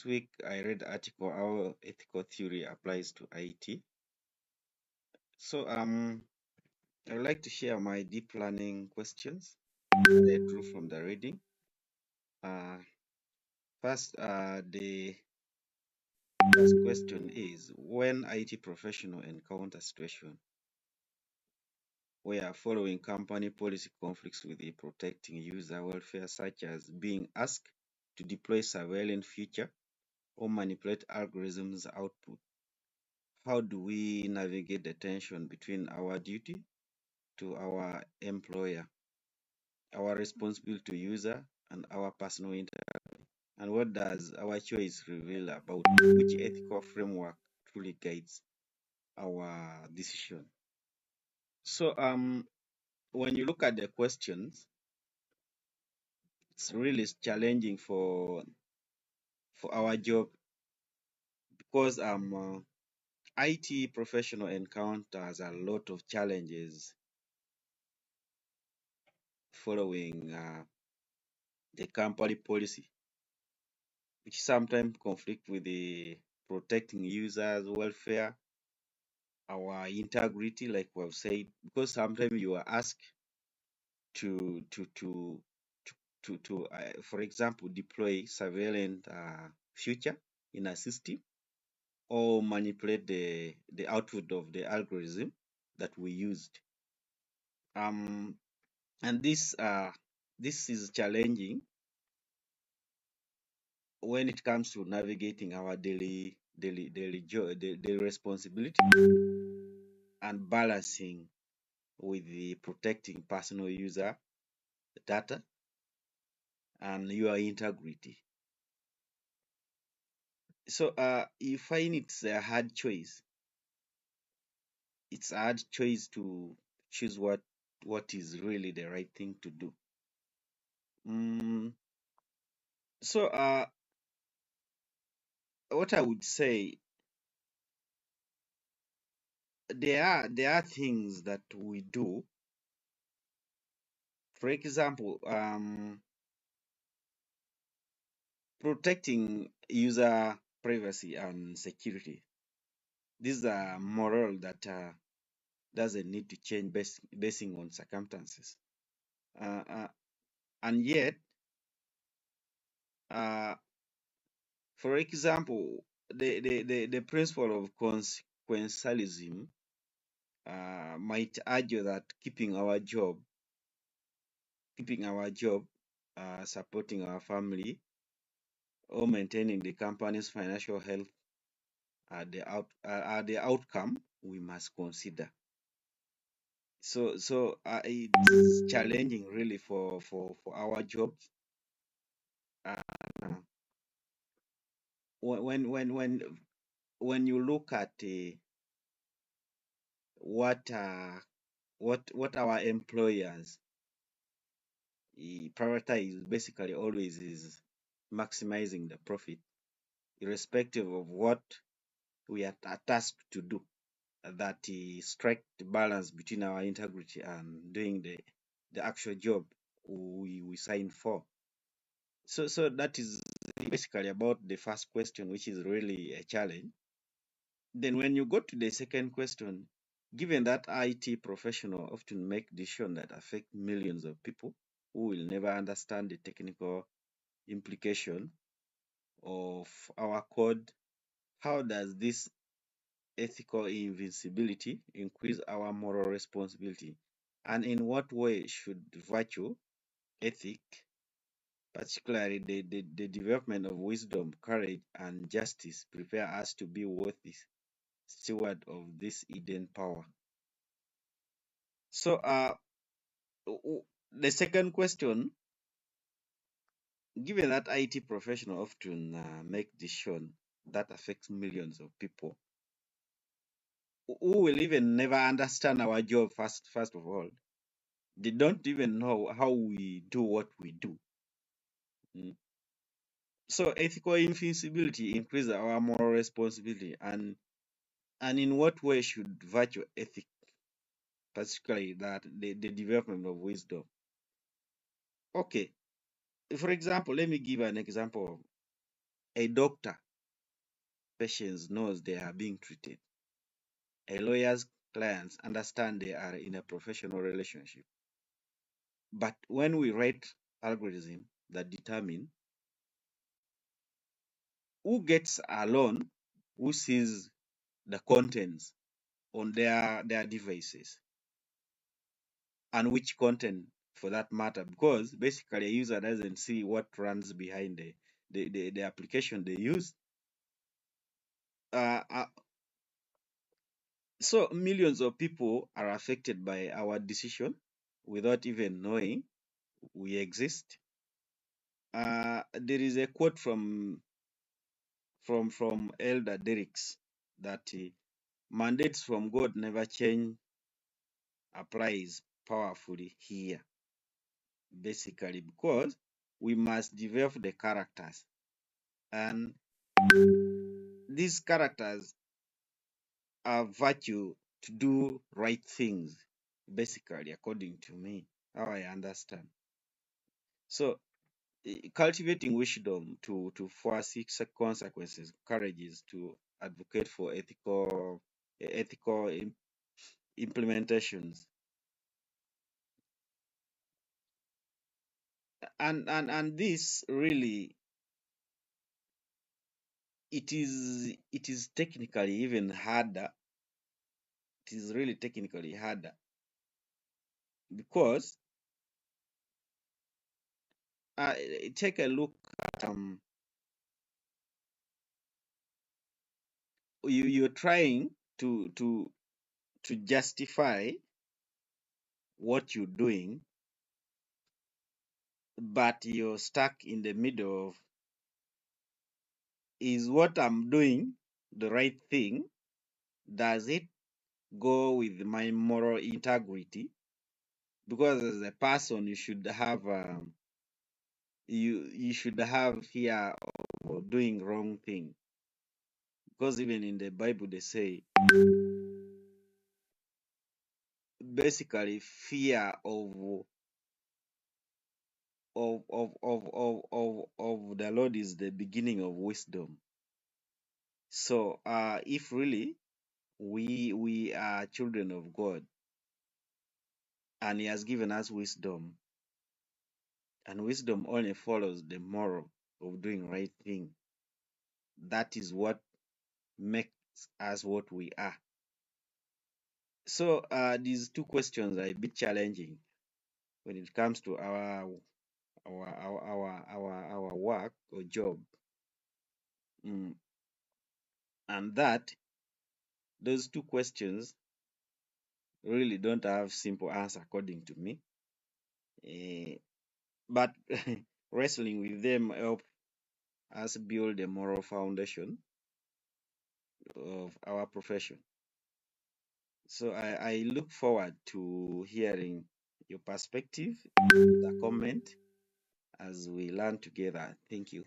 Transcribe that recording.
week I read an article how ethical theory applies to IT. So I'd like to share my deep learning questions that I drew from the reading. Uh, the first question is, when IT professional encounter situation where following company policy conflicts with the protecting user welfare, such as being asked to deploy surveillance feature or manipulate algorithms output, how do we navigate the tension between our duty to our employer, our responsibility to user, and our personal integrity? And what does our choice reveal about which ethical framework truly guides our decision? So when you look at the questions, it's really challenging for our job because IT professional encounters a lot of challenges following the company policy, which sometimes conflict with the protecting users' welfare, our integrity, like we've said, because sometimes you are asked to for example, deploy surveillance feature in a system or manipulate the output of the algorithm that we used. And this is challenging when it comes to navigating our daily responsibility and balancing with the protecting personal user data and your integrity. So you find it's a hard choice. It's a hard choice to choose what is really the right thing to do. Mm, so what I would say, there are things that we do. For example, protecting user privacy and security. These are moral that doesn't need to change basing on circumstances. Uh, uh, and yet, uh, for example, the principle of consequentialism might argue that keeping our job, supporting our family, or maintaining the company's financial health are the outcome we must consider. So it's challenging really for our jobs. Uh, when when when when you look at what uh, what our employers prioritize, basically always is maximizing the profit, irrespective of what we are tasked to do. That strike the balance between our integrity and doing the actual job we signed for. So that is basically about the first question, which is really a challenge. Then when you go to the second question, given that IT professionals often make decisions that affect millions of people who will never understand the technical implication of our code, how does this ethical invincibility increase our moral responsibility? And in what way should virtue, ethic, particularly the development of wisdom, courage, and justice, prepare us to be worthy steward of this hidden power? So the second question, given that IT professionals often make decisions that affect millions of people who will even never understand our job first of all, they don't even know how we do what we do. Mm. So ethical invincibility increases our moral responsibility, and in what way should virtue ethic, particularly that the development of wisdom? Okay, for example, let me give an example A doctor patients knows they are being treated. A lawyer's clients understand they are in a professional relationship. But when we write algorithm that determine who gets a loan, who sees the contents on their devices, and which content for that matter, because basically a user doesn't see what runs behind the application they use. Uh, uh, so millions of people are affected by our decision without even knowing we exist. There is a quote from Elder Derricks that mandates from God never change applies powerfully here, basically because we must develop the characters, and these characters are virtue to do right things, basically, according to me, how I understand. So cultivating wisdom to foresee consequences, courageous to advocate for ethical implementations, and this really, it is technically even harder. It is really technically harder because take a look at you're trying to justify what you're doing, but you're stuck in the middle of, is what I'm doing the right thing? Does it go with my moral integrity? Because as a person, you should have you should have fear of doing wrong thing. Because even in the Bible, they say basically fear of the Lord is the beginning of wisdom. So if really we are children of God and He has given us wisdom, and wisdom only follows the moral of doing right thing, that is what makes us what we are. So these two questions are a bit challenging when it comes to our work or job. And that those two questions really don't have simple answer according to me. But wrestling with them help us build a moral foundation of our profession. So I look forward to hearing your perspective, the comment, as we learn together. Thank you.